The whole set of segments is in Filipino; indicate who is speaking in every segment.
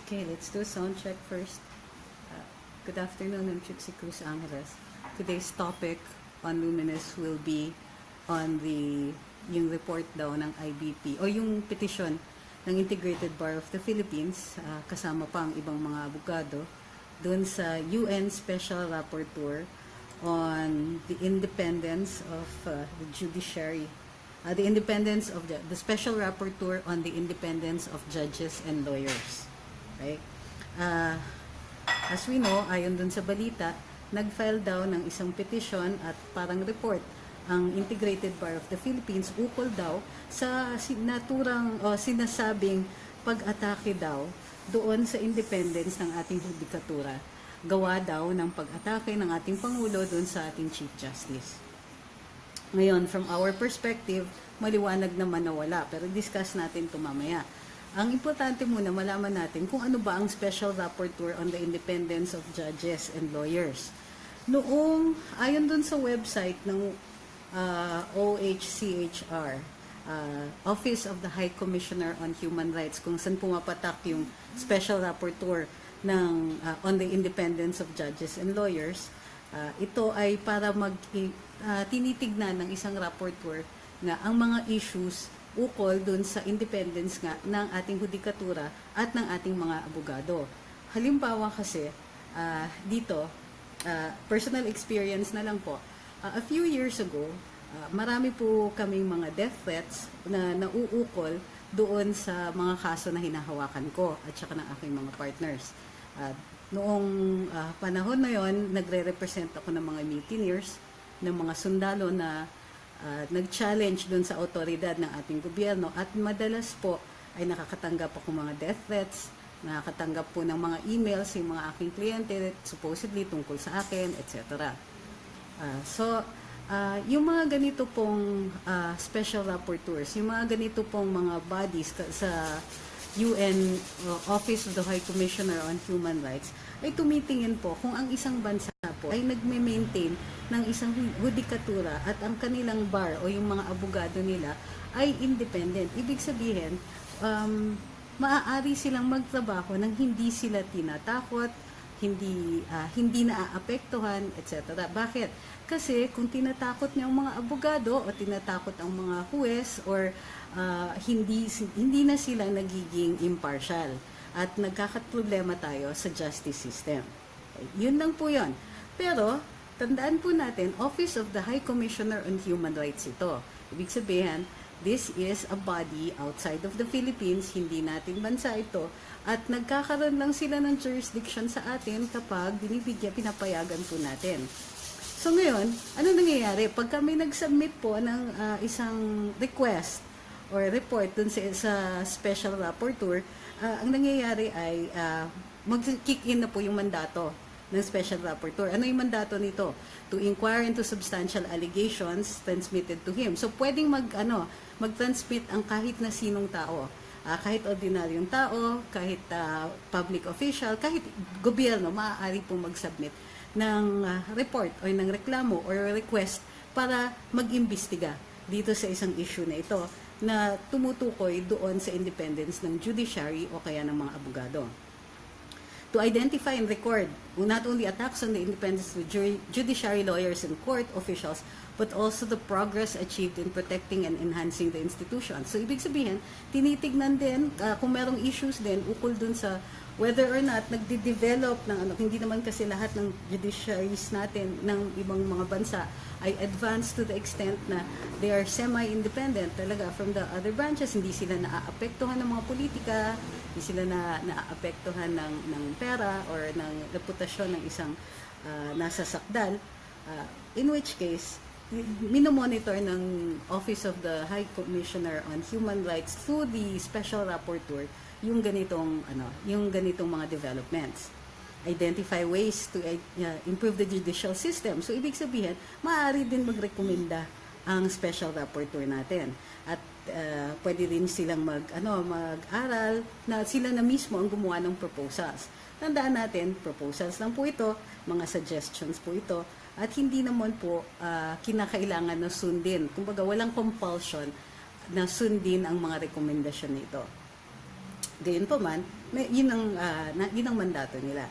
Speaker 1: Okay, let's do sound check first. Good afternoon, I'm Trixie Cruz-Angeles. Today's topic on Luminous will be on yung report daw ng IBP o yung petition ng Integrated Bar of the Philippines, kasama pa ang ibang mga abogado, doon sa UN Special Rapporteur on the independence of the judiciary, the independence of the Special Rapporteur on the independence of judges and lawyers. Right? As we know, ayon dun sa balita, nag-file daw ng isang petition at parang report ang Integrated Bar of the Philippines ukol daw sa naturang sinasabing pag-atake daw doon sa independence ng ating judikatura. Gawa daw ng pag-atake ng ating Pangulo doon sa ating Chief Justice. Ngayon, from our perspective, maliwanag naman na wala, pero discuss natin ito mamaya. Ang importante muna, malaman natin kung ano ba ang Special Rapporteur on the Independence of Judges and Lawyers. Noong, ayon dun sa website ng OHCHR, Office of the High Commissioner on Human Rights, kung saan pumapatak yung Special Rapporteur on the Independence of Judges and Lawyers, ito ay para tinitignan ng isang rapporteur na ang mga issues ukol dun sa independence nga ng ating judikatura at ng ating mga abogado. Halimbawa kasi, dito, personal experience na lang po, a few years ago, marami po kaming mga death threats na nauukol doon sa mga kaso na hinahawakan ko at saka ng aking mga partners. Noong panahon na yon, nagre-represent ako ng mga mutineers, ng mga sundalo na nag-challenge dun sa autoridad ng ating gobyerno at madalas po ay nakakatanggap ako mga death threats, nakakatanggap po ng mga emails yung mga aking kliyente supposedly tungkol sa akin, etc. Yung mga ganito pong special rapporteurs, yung mga ganito pong mga bodies sa UN Office of the High Commissioner on Human Rights ay tumitingin po kung ang isang bansa po ay nagme-maintain ng isang judikatura at ang kanilang bar o yung mga abogado nila ay independent. Ibig sabihin, maaari silang magtrabaho nang hindi sila tinatakot, hindi naaapektuhan, etc. Bakit? Kasi kung tinatakot niya ang mga abogado o tinatakot ang mga huwes or hindi na sila nagiging impartial at nagkakaproblema tayo sa justice system. Yun lang po yun. Pero, tandaan po natin, Office of the High Commissioner on Human Rights ito. Ibig sabihin, this is a body outside of the Philippines, hindi nating bansa ito, at nagkakaroon lang sila ng jurisdiction sa atin kapag pinapayagan po natin. So ngayon, ano nangyayari? Pag kami nag-submit po ng isang request or report dun sa Special Rapporteur, ang nangyayari ay mag-kick in na po yung mandato ng Special Rapporteur. Ano yung mandato nito? To inquire into substantial allegations transmitted to him. So pwedeng mag-transmit ang kahit na sinong tao. Kahit ordinaryong tao, kahit public official, kahit gobyerno, maaari pong mag-submit ng report o ng reklamo or request para mag-imbestiga dito sa isang issue na ito na tumutukoy doon sa independence ng judiciary o kaya ng mga abogado. To identify and record not only attacks on the independence of judiciary lawyers and court officials, but also the progress achieved in protecting and enhancing the institution. So, ibig sabihin, tinitignan din kung merong issues din ukol dun sa whether or not nagde-develop ng hindi naman kasi lahat ng judiciaries natin ng ibang mga bansa ay advanced to the extent na they are semi-independent talaga from the other branches. Hindi sila naaapektuhan ng mga politika, hindi sila naaapektuhan ng pera or ng reputasyon ng isang nasa sakdal. In which case, minomonitor ng Office of the High Commissioner on Human Rights through the Special Rapporteur yung ganitong mga developments. Identify ways to improve the judicial system. So ibig sabihin, maaari din magrekomenda ang Special Rapporteur natin. At pwede rin silang mag-aral na sila na mismo ang gumawa ng proposals. Tandaan natin, proposals lang po ito, mga suggestions po ito, at hindi naman po kinakailangan na sundin. Kumbaga, walang compulsion na sundin ang mga rekomendasyon nito. Gayunpaman, yun ang mandato nila.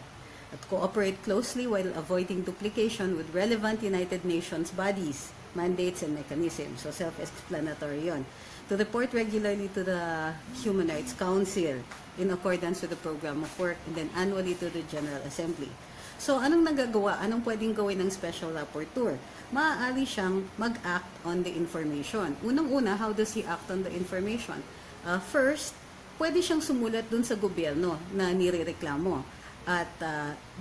Speaker 1: At cooperate closely while avoiding duplication with relevant United Nations bodies, mandates, and mechanisms. So self-explanatory yun. To report regularly to the Human Rights Council in accordance with the program of work, and then annually to the General Assembly. So anong nagagawa? Anong pwedeng gawin ng Special Rapporteur? Maaari siyang mag-act on the information. Unang-una, how does he act on the information? First, pwede siyang sumulat dun sa gobyerno na nirereklamo at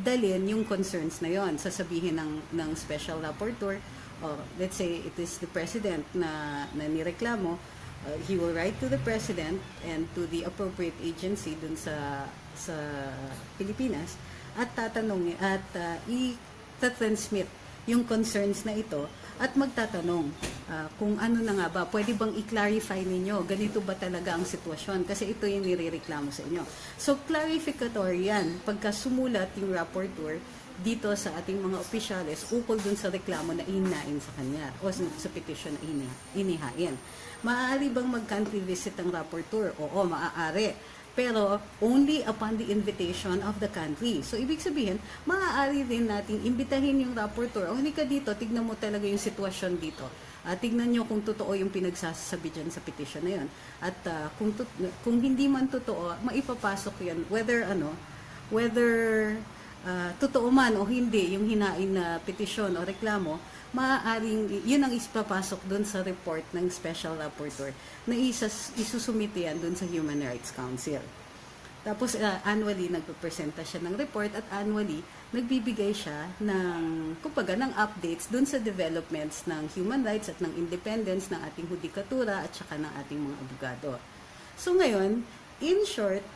Speaker 1: dalhin yung concerns na yon. Sasabihin ng Special Rapporteur, let's say it is the President na nireklamo, he will write to the President and to the appropriate agency dun sa Pilipinas at tatanong at i-transmit yung concerns na ito at magtatanong kung ano na nga ba, pwede bang i-clarify ninyo, ganito ba talaga ang sitwasyon, kasi ito yung nirereklamo sa inyo. So, clarificatory yan, pagka sumulat yung rapporteur dito sa ating mga opisyales ukol dun sa reklamo na ihinain sa kanya o sa petition na inihain. Maaari bang mag-country visit ang rapporteur? Oo, maaari. Pero only upon the invitation of the country. So, ibig sabihin, maaari din nating imbitahin yung rapporteur. O, hindi ka dito, tignan mo talaga yung sitwasyon dito. Tignan nyo kung totoo yung pinagsasabi dyan sa petition na yun. At kung hindi man totoo, maipapasok yan. Whether totoo man o hindi yung hinain na petition o reklamo, maaaring yun ang ispapasok dun sa report ng Special Rapporteur na isusumite yan dun sa Human Rights Council. Tapos annually nagpe-presenta siya ng report at annually nagbibigay siya ng updates dun sa developments ng human rights at ng independence ng ating hudikatura at saka ng ating mga abogado. So ngayon, in short,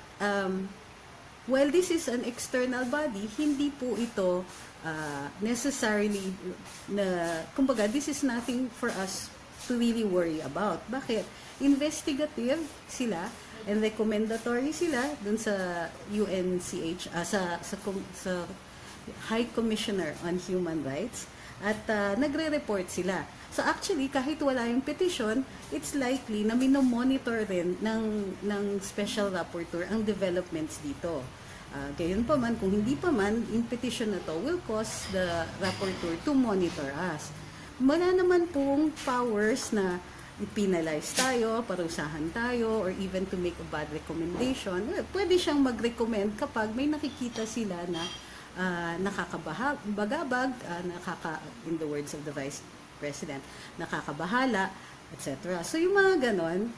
Speaker 1: while this is an external body, hindi po ito necessarily this is nothing for us to really worry about. Bakit? Investigative sila and recommendatory sila dun sa UNCH, sa High Commissioner on Human Rights at nagre-report sila. So actually, kahit wala yung petition, it's likely na minomonitor rin ng Special Rapporteur ang developments dito. Gayunpaman, kung hindi pa man, yung petition na to will cause the rapporteur to monitor us. Wala naman pong powers na i-penalize tayo, parusahan tayo, or even to make a bad recommendation. Pwede siyang mag-recommend kapag may nakikita sila na nakakabagabag, in the words of the Vice President, nakakabahala, etc. So yung mga ganon,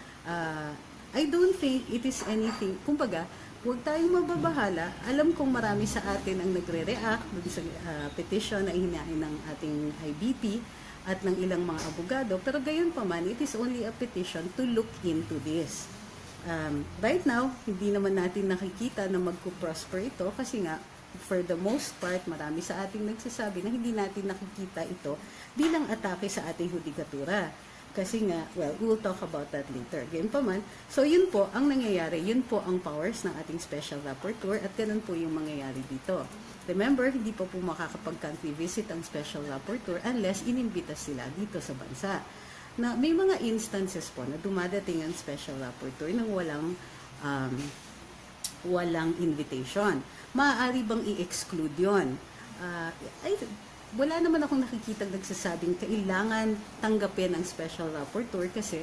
Speaker 1: I don't think it is anything, kumbaga, huwag tayong mababahala. Alam kong marami sa atin ang nagre-react dun sa petition na hinain ng ating IBP at ng ilang mga abogado. Pero gayon pa man, it is only a petition to look into this. Right now, hindi naman natin nakikita na magko-prosper ito kasi nga, for the most part, marami sa ating nagsasabi na hindi natin nakikita ito bilang atake sa ating hudikatura. Kasi nga, well, we'll talk about that later. Ganyan pa man. So, yun po ang nangyayari. Yun po ang powers ng ating Special Rapporteur at ganun po yung mangyayari dito. Remember, hindi pa po makakapag-country visit ang Special Rapporteur unless inimbita sila dito sa bansa. Na may mga instances po na dumadating ang Special Rapporteur nang walang invitation. Maaari bang i-exclude yun? Wala naman akong nakikitang nagsasabing kailangan tanggapin ang Special Rapporteur kasi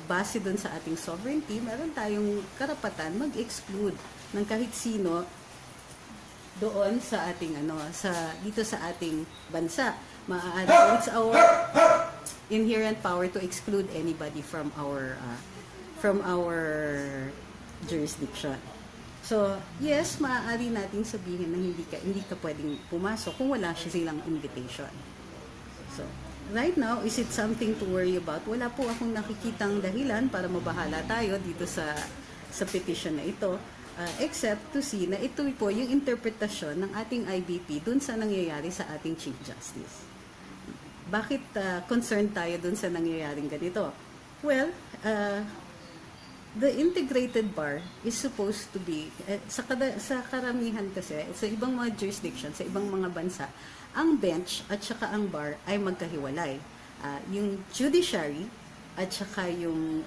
Speaker 1: base doon sa ating sovereignty, meron tayong karapatan mag-exclude ng kahit sino doon sa ating dito sa ating bansa. Maaari, it's our inherent power to exclude anybody from our jurisdiction. So, yes, maaari nating sabihin na hindi ka pwedeng pumasok kung wala silang invitation. So, right now, is it something to worry about? Wala po akong nakikitang dahilan para mabahala tayo dito sa petition na ito, except to see na ito po yung interpretasyon ng ating IBP dun sa nangyayari sa ating Chief Justice. Bakit concerned tayo dun sa nangyayaring ganito? Well, the integrated bar is supposed to be, sa karamihan kasi, sa ibang mga jurisdictions, sa ibang mga bansa, ang bench at saka ang bar ay magkahiwalay. Yung judiciary at saka yung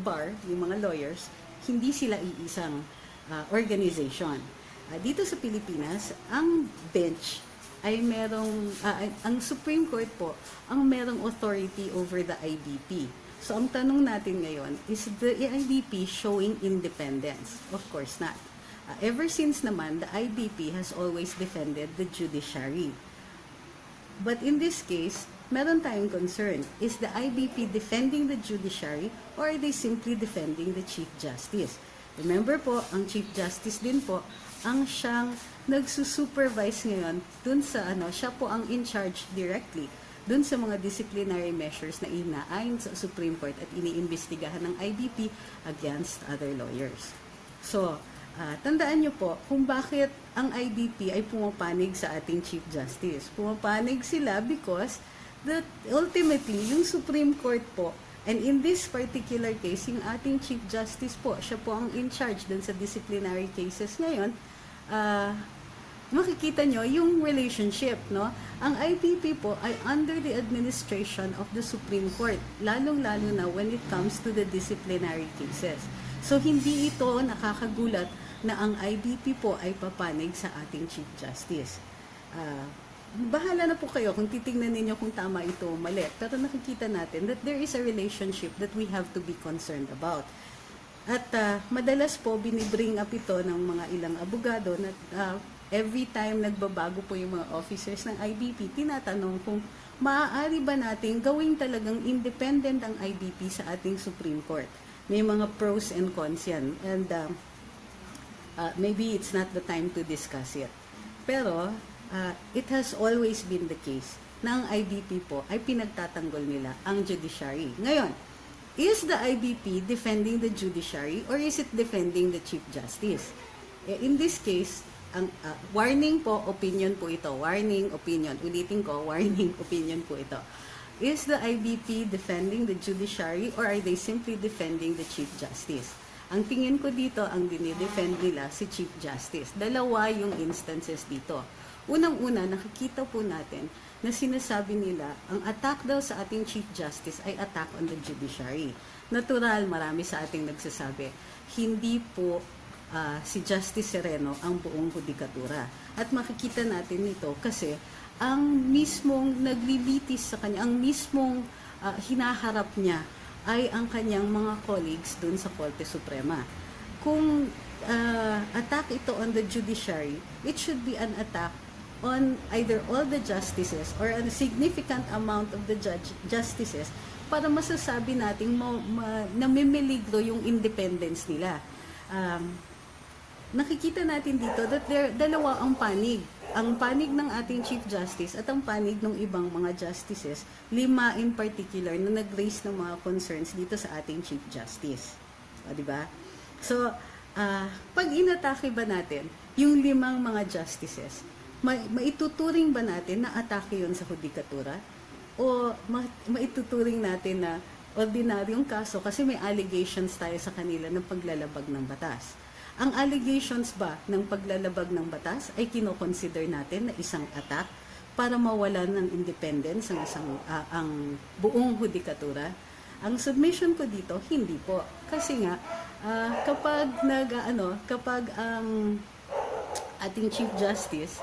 Speaker 1: bar, yung mga lawyers, hindi sila iisang organization. Dito sa Pilipinas, ang bench ay ang Supreme Court po, ang merong authority over the IBP. So, ang tanong natin ngayon, is the IBP showing independence? Of course not. Ever since naman, the IBP has always defended the judiciary. But in this case, meron tayong concern. Is the IBP defending the judiciary or are they simply defending the Chief Justice? Remember po, ang Chief Justice din po, ang siyang nagsusupervise ngayon dun sa siya po ang in charge directly dun sa mga disciplinary measures na inaayon sa Supreme Court at iniimbestigahan ng IBP against other lawyers. So, tandaan nyo po kung bakit ang IBP ay pumapanig sa ating Chief Justice. Pumapanig sila because that ultimately, yung Supreme Court po, and in this particular case, yung ating Chief Justice po, siya po ang in charge dun sa disciplinary cases ngayon, makikita nyo yung relationship, no? Ang IBP po ay under the administration of the Supreme Court, lalong-lalo na when it comes to the disciplinary cases. So, hindi ito nakakagulat na ang IBP po ay papanig sa ating Chief Justice. Bahala na po kayo kung titingnan ninyo kung tama ito o mali. Pero nakikita natin that there is a relationship that we have to be concerned about. At madalas po binibring up ito ng mga ilang abogado na every time nagbabago po yung mga officers ng IBP, tinatanong kung maaari ba natin gawing talagang independent ang IBP sa ating Supreme Court. May mga pros and cons yan. And maybe it's not the time to discuss it. Pero it has always been the case na ang IBP po ay pinagtatanggol nila ang judiciary. Ngayon, is the IBP defending the judiciary or is it defending the Chief Justice? In this case, ang warning po, opinion po ito. Warning, opinion. Ulitin ko, warning, opinion po ito. Is the IBP defending the judiciary or are they simply defending the Chief Justice? Ang tingin ko dito, ang dinidefend nila si Chief Justice. Dalawa yung instances dito. Unang-una, nakikita po natin na sinasabi nila, ang attack daw sa ating Chief Justice ay attack on the judiciary. Natural, marami sa ating nagsasabi, hindi po si Justice Sereno ang buong hudikatura. At makikita natin ito kasi ang mismong naglilitis sa kanya, ang mismong hinaharap niya ay ang kanyang mga colleagues dun sa Korte Suprema. Kung attack ito on the judiciary, it should be an attack on either all the justices or a significant amount of the justices para masasabi nating namimiligro yung independence nila. Nakikita natin dito that dalawa ang panig. Ang panig ng ating Chief Justice at ang panig ng ibang mga justices, 5 in particular na nag-raise ng mga concerns dito sa ating Chief Justice. Diba? So, pag inatake ba natin yung 5 mga justices, maituturing ba natin na atake yun sa hudikatura? O maituturing natin na ordinaryong kaso kasi may allegations tayo sa kanila ng paglalabag ng batas? Ang allegations ba ng paglalabag ng batas ay kinoconsider natin na isang attack para mawalan ng independence ang buong hudikatura? Ang submission ko dito, hindi po. Kasi nga, kapag ang ating Chief Justice,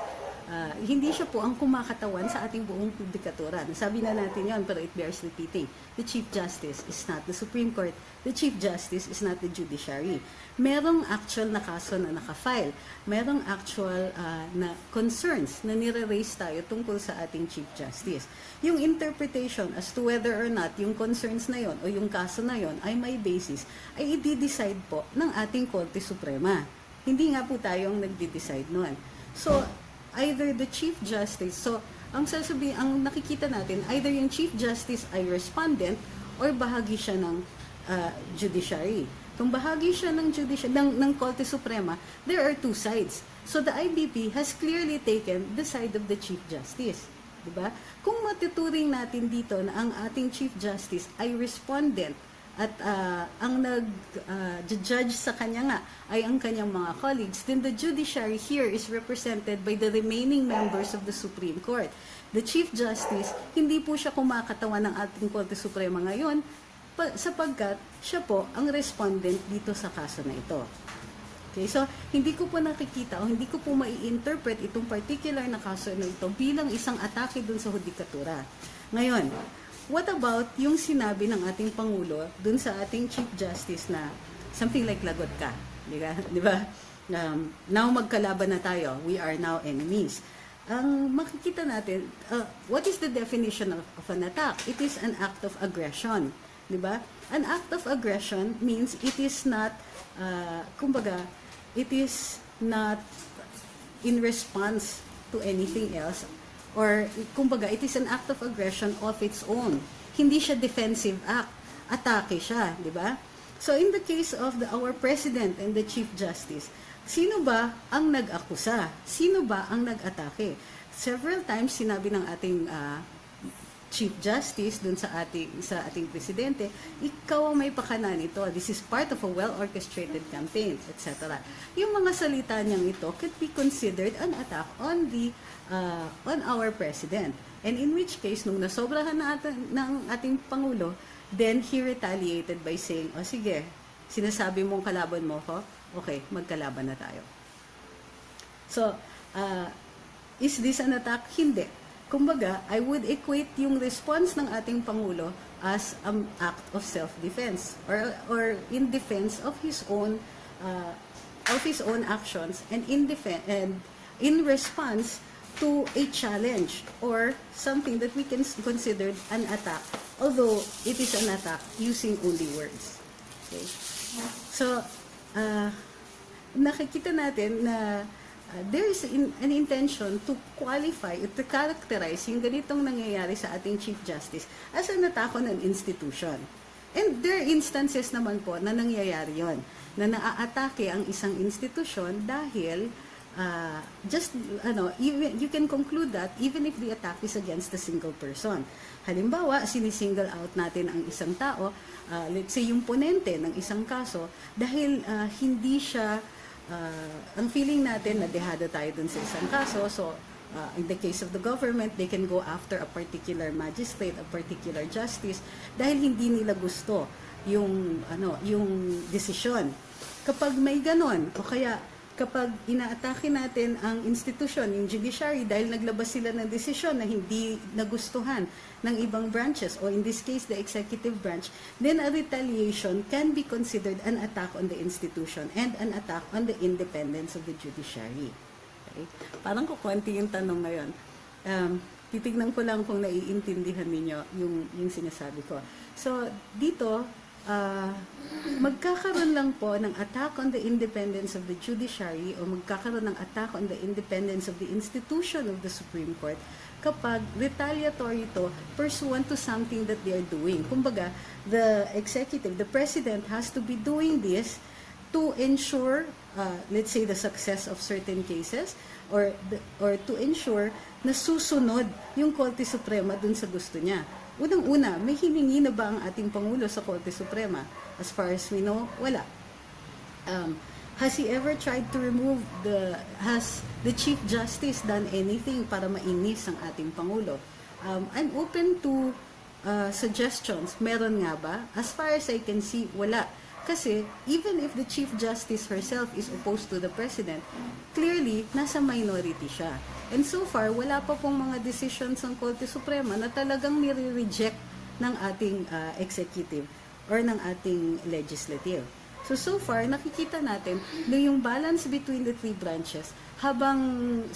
Speaker 1: hindi siya po ang kumakatawan sa ating buong hudikatura. Sabi na natin yon, pero it bears repeating. The Chief Justice is not the Supreme Court. The Chief Justice is not the judiciary. Merong actual na kaso na nakafile. Merong actual na concerns na nire-raise tayo tungkol sa ating Chief Justice. Yung interpretation as to whether or not yung concerns na yon o yung kaso na yon ay may basis, ay i-decide po ng ating Korte Suprema. Hindi nga po tayong nagde-decide noon. So, either the Chief Justice, so ang nakikita natin, either yung Chief Justice ay respondent or bahagi siya ng judiciary. Kung bahagi siya ng Korte Suprema, there are two sides. So the IBP has clearly taken the side of the Chief Justice. Diba? Kung matuturing natin dito na ang ating Chief Justice ay respondent at ang nag-judge sa kanya nga ay ang kanyang mga colleagues, then the judiciary here is represented by the remaining members of the Supreme Court. The Chief Justice, hindi po siya kumakatawan ng ating Korte Suprema ngayon, sapagkat siya po ang respondent dito sa kaso na ito. Okay, so hindi ko po nakikita o hindi ko po mai-interpret itong particular na kaso na ito bilang isang atake dun sa hudikatura. Ngayon, what about yung sinabi ng ating Pangulo dun sa ating Chief Justice na something like lagot ka? Di ba? Now magkalaban na tayo. We are now enemies. Ang makikita natin, what is the definition of an attack? It is an act of aggression. Di ba? An act of aggression means it is not, kumbaga, it is not in response to anything else, or kumbaga, it is an act of aggression of its own. Hindi siya defensive act. Atake siya, di ba? So in the case of our President and the Chief Justice, sino ba ang nag-akusa? Sino ba ang nag-atake? Several times sinabi ng ating Chief Justice dun sa ating presidente, ikaw ang may pakana nito. This is part of a well-orchestrated campaign, etc. Yung mga salita niyang ito could be considered an attack on our president. And in which case, nung nasobrahan ng ating Pangulo, then he retaliated by saying, sige, sinasabi mong kalaban mo ko, okay, magkalaban na tayo. So, is this an attack? Hindi. Kumbaga, I would equate yung response ng ating Pangulo as an act of self-defense or in defense of his own actions and in response to a challenge or something that we can consider an attack, although it is an attack using only words. Okay? So, nakikita natin na there is an intention to qualify, to characterize yung ganitong nangyayari sa ating Chief Justice as an attack on an institution. And there are instances naman po na nangyayari yon, na naaatake ang isang institusyon dahil you can conclude that even if the attack is against a single person. Halimbawa, sinisingle out natin ang isang tao, let's say yung ponente ng isang kaso, dahil hindi siya ang feeling natin na dehado tayo dun sa isang kaso. So, in the case of the government, they can go after a particular magistrate, a particular justice, dahil hindi nila gusto yung desisyon. Kapag may ganon, o kaya kapag inaatake natin ang institusyon, yung judiciary, dahil naglabas sila ng desisyon na hindi nagustuhan ng ibang branches, or in this case, the executive branch, then a retaliation can be considered an attack on the institution and an attack on the independence of the judiciary. Okay? Parang kukunti yung tanong ngayon. Titignan ko lang kung naiintindihan ninyo yung sinasabi ko. So, dito, magkakaroon lang po ng attack on the independence of the judiciary o magkakaroon ng attack on the independence of the institution of the Supreme Court kapag retaliatory to pursuant to something that they are doing. Kumbaga, the executive, the president has to be doing this to ensure, let's say, the success of certain cases or to ensure na susunod yung Korte Suprema dun sa gusto niya. Unang-una, may hiningi na ba ang ating Pangulo sa Korte Suprema? As far as we know, wala. Has he ever tried to has the Chief Justice done anything para mainis ang ating Pangulo? I'm open to suggestions. Meron nga ba? As far as I can see, wala. Kasi, even if the Chief Justice herself is opposed to the President, clearly, nasa minority siya. And so far, wala pa pong mga decisions ng Korte Suprema na talagang nire-reject ng ating executive or ng ating legislative. So far, nakikita natin na yung balance between the three branches, habang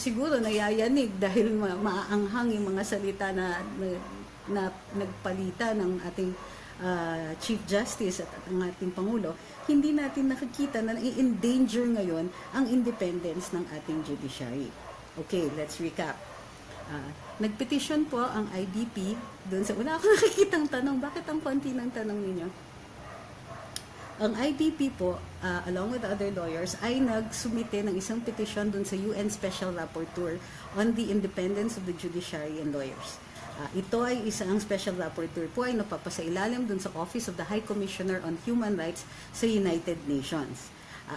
Speaker 1: siguro nayayanig dahil maaanghang yung mga salita na nagpalita ng ating Chief Justice at ang ating Pangulo, hindi natin nakikita na i-endanger ngayon ang independence ng ating judiciary. Okay, let's recap. Nagpetition po ang IBP doon sa... Wala akong nakikitang tanong. Bakit ang konti ng tanong ninyo? Ang IBP po, along with other lawyers, ay nagsumite ng isang petition dun sa UN Special Rapporteur on the independence of the judiciary and lawyers. Ito ay isang special rapporteur po ay napapasailalim dun sa Office of the High Commissioner on Human Rights sa United Nations.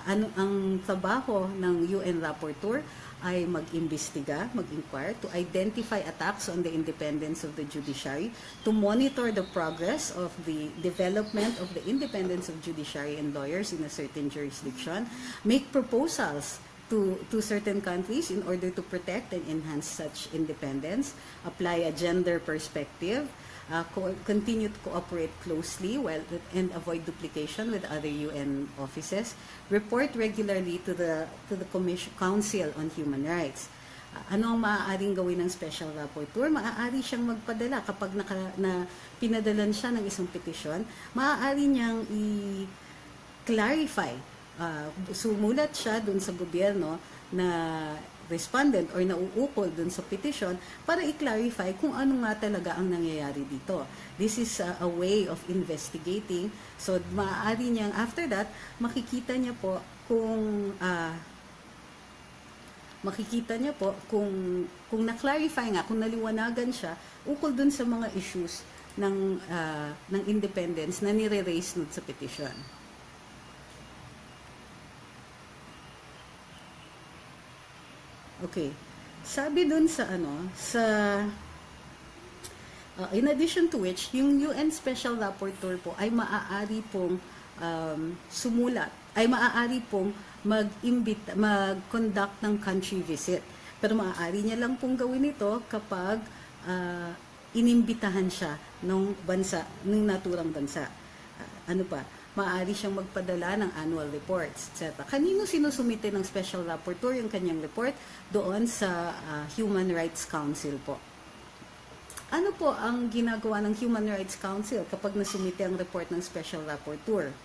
Speaker 1: Ano ang trabaho ng UN Rapporteur ay mag-imbestiga, mag-inquire to identify attacks on the independence of the judiciary, to monitor the progress of the development of the independence of judiciary and lawyers in a certain jurisdiction, make proposals to certain countries in order to protect and enhance such independence, apply a gender perspective, continue to cooperate closely and avoid duplication with other UN offices, report regularly to the Council on Human Rights. Ano ang maaaring gawin ng Special Rapporteur? Maaari siyang magpadala kapag pinadalan siya ng isang petisyon, maaari niyang i-clarify. Sumulat siya dun sa gobyerno na respondent or nauukol dun sa petition para i-clarify kung ano nga talaga ang nangyayari dito. This is a way of investigating. So, maaari niyang, after that, makikita niya po kung na-clarify nga, kung naliwanagan siya, ukol dun sa mga issues ng independence na nire-raise nun sa petition. Okay. Sabi dun in addition to which, yung UN Special Rapporteur po ay maaari pong maaari pong mag-conduct ng country visit. Pero maaari niya lang pong gawin ito kapag inimbitahan siya nung naturang bansa. Ano pa? Maaari siyang magpadala ng annual reports, etc. Kanino sinusumite ng Special Rapporteur yung kanyang report? Doon sa Human Rights Council po. Ano po ang ginagawa ng Human Rights Council kapag nasumite ang report ng Special Rapporteur?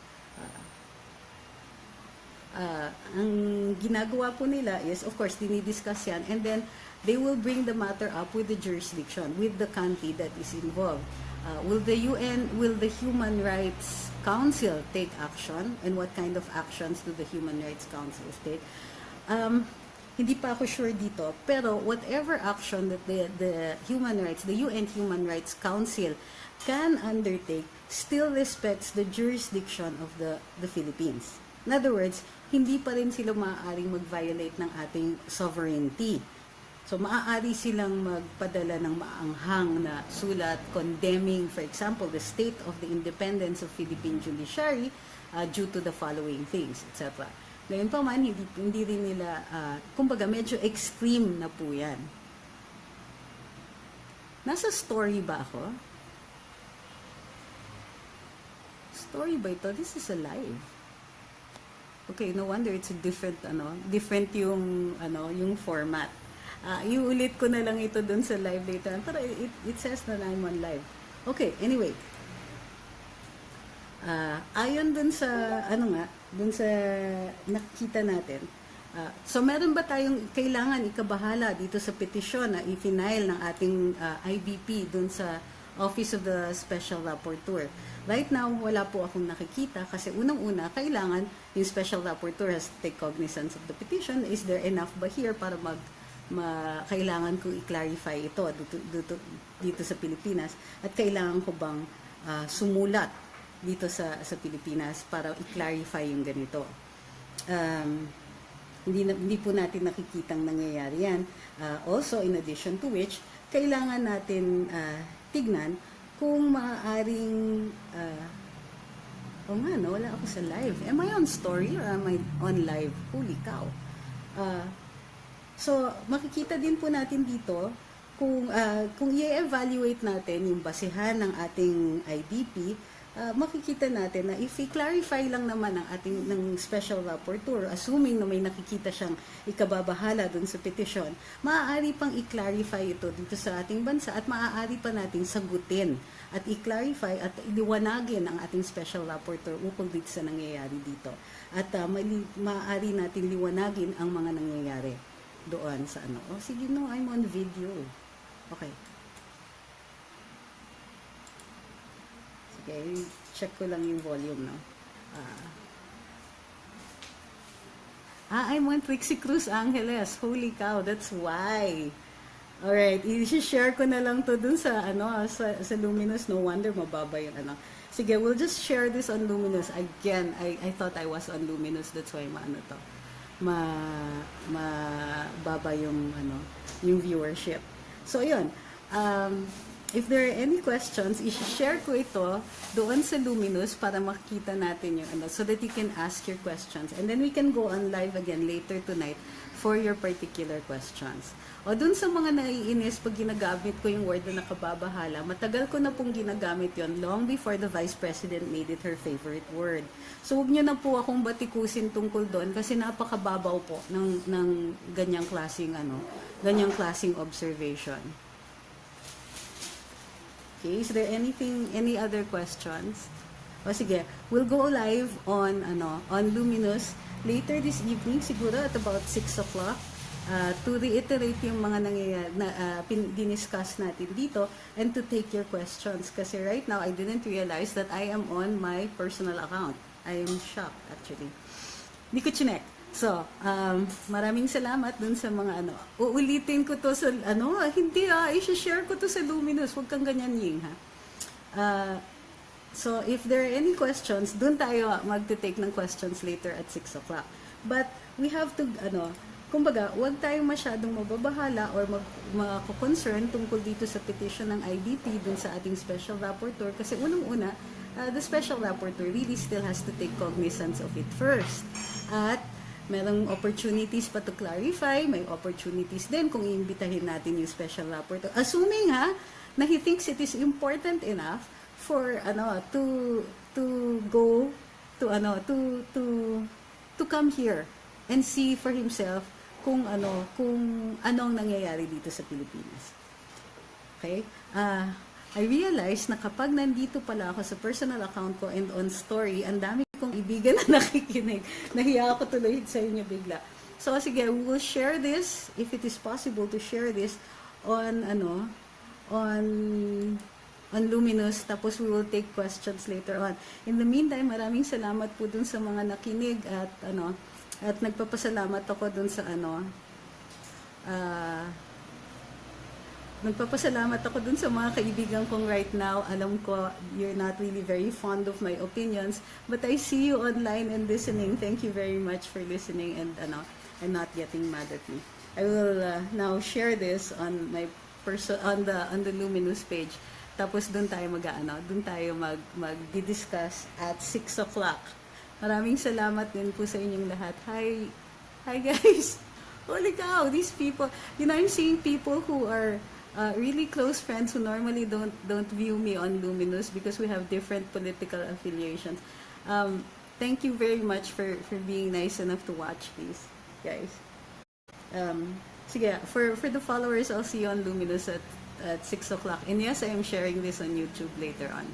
Speaker 1: Ang ginagawa po nila is, of course, dinidiscuss yan, and then they will bring the matter up with the jurisdiction, with the country that is involved. Will the Human Rights Council take action, and what kind of actions do the Human Rights Council take? Hindi pa ako sure dito, pero whatever action that the UN Human Rights Council can undertake still respects the jurisdiction of the Philippines. In other words, hindi pa rin sila maaaring mag-violate ng ating sovereignty. So, maaari silang magpadala ng maanghang na sulat condemning, for example, the state of the independence of Philippine judiciary due to the following things, etc. Ngayon pa man, hindi rin nila, kumbaga, medyo extreme na po yan. Nasa story ba ako? Story ba ito? This is a live. Okay, no wonder it's a different yung format. Iulit ko na lang ito dun sa live later. Pero it says na I'm on live. Okay, anyway. Ayon dun sa, dun sa nakikita natin. So, meron ba tayong kailangan ikabahala dito sa petisyon na i-file ng ating IBP dun sa Office of the Special Rapporteur? Right now, wala po akong nakikita kasi unang-una, kailangan yung Special Rapporteur has to take cognizance of the petition. Is there enough ba here para kailangan ko i-clarify ito dito sa Pilipinas, at kailangan ko bang sumulat dito sa Pilipinas para i-clarify yung ganito. Hindi po natin nakikitang nangyayari yan. Also, in addition to which, kailangan natin tignan kung maaaring wala ako sa live. Am I on story or am I on live? Holy cow. So, makikita din po natin dito kung i-evaluate natin yung basehan ng ating IBP, makikita natin na if i-clarify lang naman ng Special Rapporteur, assuming na may nakikita siyang ikababahala dun sa petisyon, maaari pang i-clarify ito dito sa ating bansa at maaari pa nating sagutin at i-clarify at iliwanagin ang ating Special Rapporteur ukol dito sa nangyayari dito. At maaari natin liwanagin ang mga nangyayari doon sa Oh, sige, no, I'm on video. Okay. Sige, check ko lang yung volume, no? I'm on Trixie Cruz-Angeles. Holy cow, that's why. Alright, i-share ko na lang to dun sa, sa Luminous. No wonder mababa yung Sige, we'll just share this on Luminous. Again, I thought I was on Luminous. That's why maano to. Mababa yung yung viewership. So yun. If there are any questions, i-share ko ito doon sa Luminous para makita natin yung so that you can ask your questions. And then we can go on live again later tonight for your particular questions. O dun sa mga naiinis pag ginagamit ko yung word na nakababahala, matagal ko na pong ginagamit yon long before the Vice President made it her favorite word. So huwag nyo na po akong batikusin tungkol doon kasi napakababaw po ng ganyang klaseng observation. Okay, is there any other questions? O sige, we'll go live on Luminous later this evening, siguro at about 6 o'clock. To reiterate yung mga diniscuss natin dito and to take your questions. Kasi right now, I didn't realize that I am on my personal account. I am shocked, actually. Hindi ko chinek. So, maraming salamat dun sa mga Uulitin ko to sa, hindi i-share ko to sa Luminous. Huwag kang ganyan, Ying, ha? So, if there are any questions, dun tayo mag-take ng questions later at 6 o'clock. But, we have to, kumbaga, huwag tayong masyadong mababahala or mako-concern tungkol dito sa petition ng IBP dun sa ating special rapporteur kasi unang-una, the special rapporteur really still has to take cognizance of it first. At merong opportunities pa to clarify, may opportunities din kung iimbitahin natin yung special rapporteur. Assuming na he thinks it is important enough for to come here and see for himself kung anong nangyayari dito sa Pilipinas. Okay? I realized na kapag nandito pala ako sa personal account ko and on story, ang dami kong ibigan na nakikinig. Nahiya ako tuloy sa inyo bigla. So sige, we will share this if it is possible to share this on Luminous, tapos we will take questions later on. In the meantime, maraming salamat po dun sa mga nakinig at at nagpapasalamat ako dun sa nagpapasalamat ako dun sa mga kaibigan kong right now. Alam ko you're not really very fond of my opinions, but I see you online and listening. Thank you very much for listening and not getting mad at me. I will now share this on my on the Luminous page. Tapos doon tayo mag-discuss at 6 o'clock. Maraming salamat din po sa inyong lahat. Hi guys. Holy cow, these people. I'm seeing people who are really close friends who normally don't view me on Luminous because we have different political affiliations. Thank you very much for being nice enough to watch these, guys. Sige, for the followers, I'll see you on Luminous at 6 o'clock. And yes, I am sharing this on YouTube later on.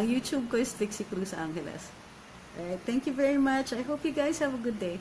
Speaker 1: YouTube ko is Trixie Cruz-Angeles. Alright, thank you very much. I hope you guys have a good day.